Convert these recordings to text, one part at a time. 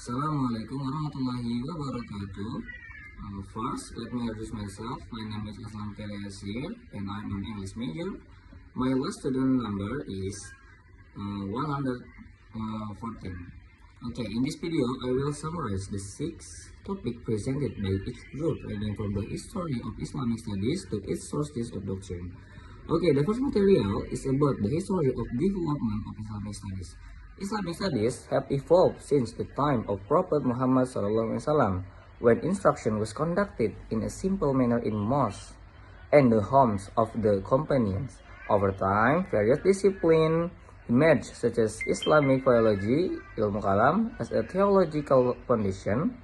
Assalamualaikum warahmatullahi wabarakatuh. First, let me introduce myself. My name is Islam Yasir and I'm an English major. My last student number is 114. Okay, in this video, I will summarize the 6 topics presented by each group, ranging from the history of Islamic studies to its sources of doctrine. Okay, the first material is about the history of development of Islamic studies. Islamic studies have evolved since the time of Prophet Muhammad SAW, when instruction was conducted in a simple manner in mosques and the homes of the companions. Over time, various disciplines emerged, such as Islamic philology, ilmu kalam, as a theological foundation,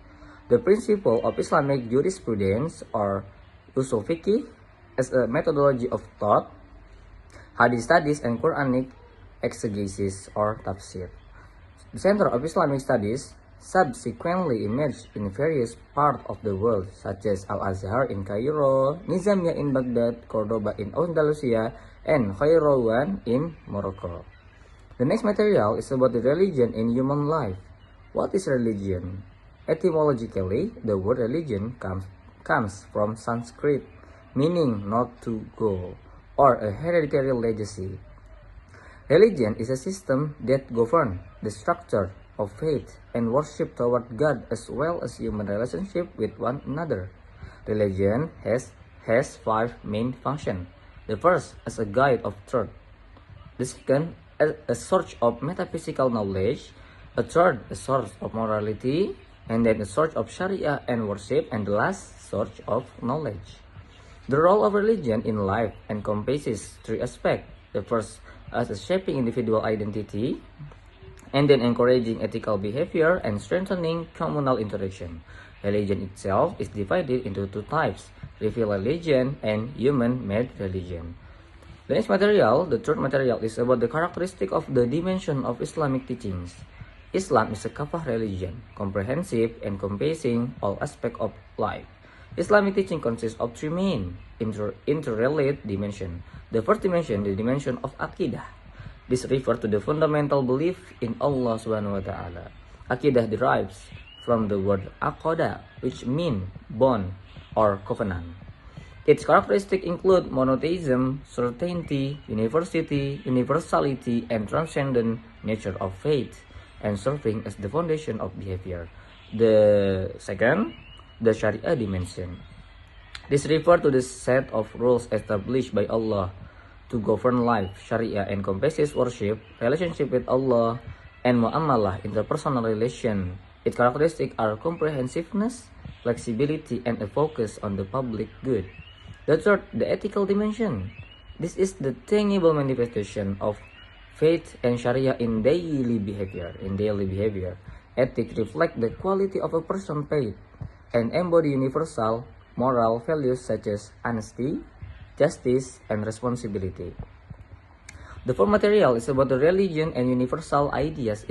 the principle of Islamic jurisprudence or usul fiqh as a methodology of thought, hadith studies, and Quranic exegesis or tafsir. The Center of Islamic Studies subsequently emerged in various parts of the world, such as Al-Azhar in Cairo, Nizamiya in Baghdad, Cordoba in Andalusia, and Khairawan in Morocco. The next material is about the religion in human life. What is religion? Etymologically, the word religion comes from Sanskrit, meaning not to go, or a hereditary legacy. Religion is a system that governs the structure of faith and worship toward God as well as human relationship with one another. Religion has 5 main functions. The first, as a guide of truth. The second, as a source of metaphysical knowledge. A third, a source of morality. And then a source of Sharia and worship. And the last, source of knowledge. The role of religion in life encompasses 3 aspects. The first, as a shaping individual identity, and then encouraging ethical behavior and strengthening communal interaction. Religion itself is divided into 2 types, revealed religion and human-made religion. The next material, the third material, is about the characteristic of the dimension of Islamic teachings. Islam is a kafah religion, comprehensive and encompassing all aspects of life. Islamic teaching consists of 3 main interrelated dimensions. The first dimension, the dimension of Aqidah. This refers to the fundamental belief in Allah Subhanahu wa Ta'ala. Aqidah derives from the word aqada, which means bond or covenant. Its characteristics include monotheism, certainty, universality, and transcendent nature of faith, and serving as the foundation of behavior. The second, the Sharia dimension. This refers to the set of rules established by Allah to govern life. Sharia encompasses worship, relationship with Allah, and mu'amalah, interpersonal relation. Its characteristics are comprehensiveness, flexibility, and a focus on the public good. The third, the ethical dimension. This is the tangible manifestation of faith and Sharia in daily behavior. Ethics reflect the quality of a person's faith and embody universal moral values such as honesty, justice, and responsibility. The fourth material is about the religion and universal ideas.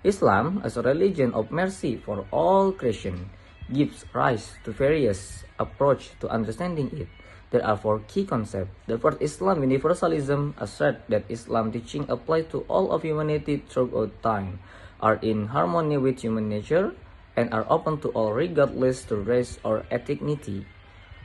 Islam, as a religion of mercy for all creation, gives rise to various approaches to understanding it. There are 4 key concepts. The first, Islam universalism, asserts that Islam teaching apply to all of humanity throughout time, are in harmony with human nature, and are open to all regardless to race or ethnicity.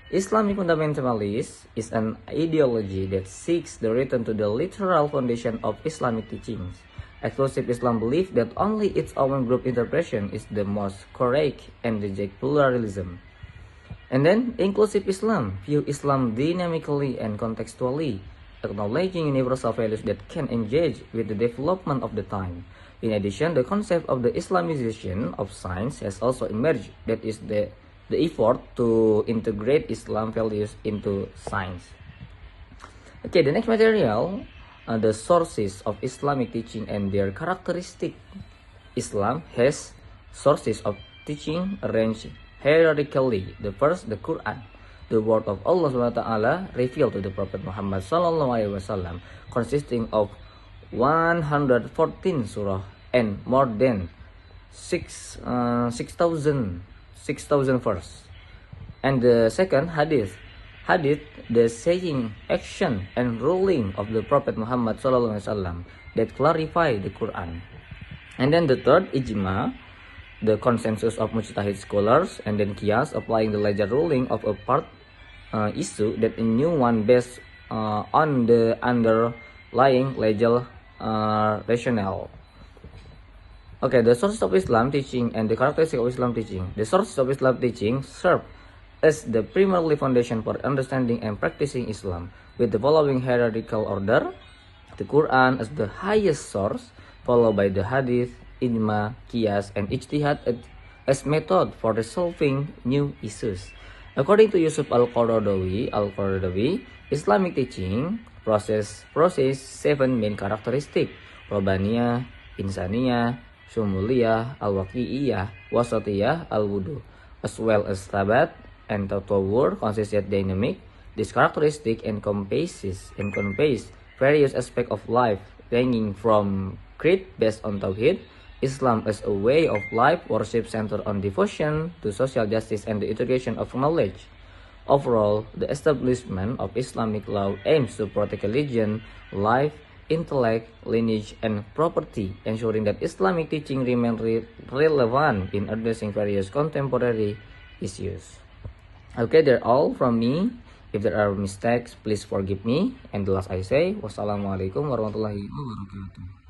Islamic fundamentalism is an ideology that seeks the return to the literal foundation of Islamic teachings. Exclusive Islam believes that only its own group interpretation is the most correct and reject pluralism. And then, inclusive Islam view Islam dynamically and contextually, acknowledging universal values that can engage with the development of the time. In addition, the concept of the Islamization of science has also emerged, that is the effort to integrate Islam values into science. Okay, the next material, the sources of Islamic teaching and their characteristic. Islam has sources of teaching arranged hierarchically. The first, the Quran, the word of Allah Subhanahu wa Ta'ala revealed to the Prophet Muhammad SAW, consisting of 114 surah and more than 6,000 verse. And the second, hadith, the saying, action, and ruling of the Prophet Muhammad SAW that clarify the Quran. And then the third, ijma, the consensus of mujtahid scholars, and then qiyas, applying the larger ruling of a part issue that a new one based on the underlying legal rationale. Okay, the sources of Islam teaching and the characteristics of Islam teaching. The sources of Islam teaching serve as the primary foundation for understanding and practicing Islam, with the following hierarchical order: the Quran as the highest source, followed by the Hadith, Ijma, Qiyas, and Ijtihad as method for resolving new issues. According to Yusuf Al-Qaradawi, Islamic teaching process 7 main characteristics: Robbaniyah, Insaniyah, Shumuliyah, Al-Waqi'iyah, Wasatiyah, Al-Wudu, as well as Tabat and Tatawur, consistent dynamic. This characteristic encompasses various aspects of life, ranging from creed based on Tawhid, Islam as a way of life, worship centered on devotion, to social justice and the integration of knowledge. Overall, the establishment of Islamic law aims to protect religion, life, intellect, lineage, and property, ensuring that Islamic teaching remain relevant in addressing various contemporary issues. Okay, they're all from me. If there are mistakes, please forgive me. And the last I say, wassalamualaikum warahmatullahi wabarakatuh.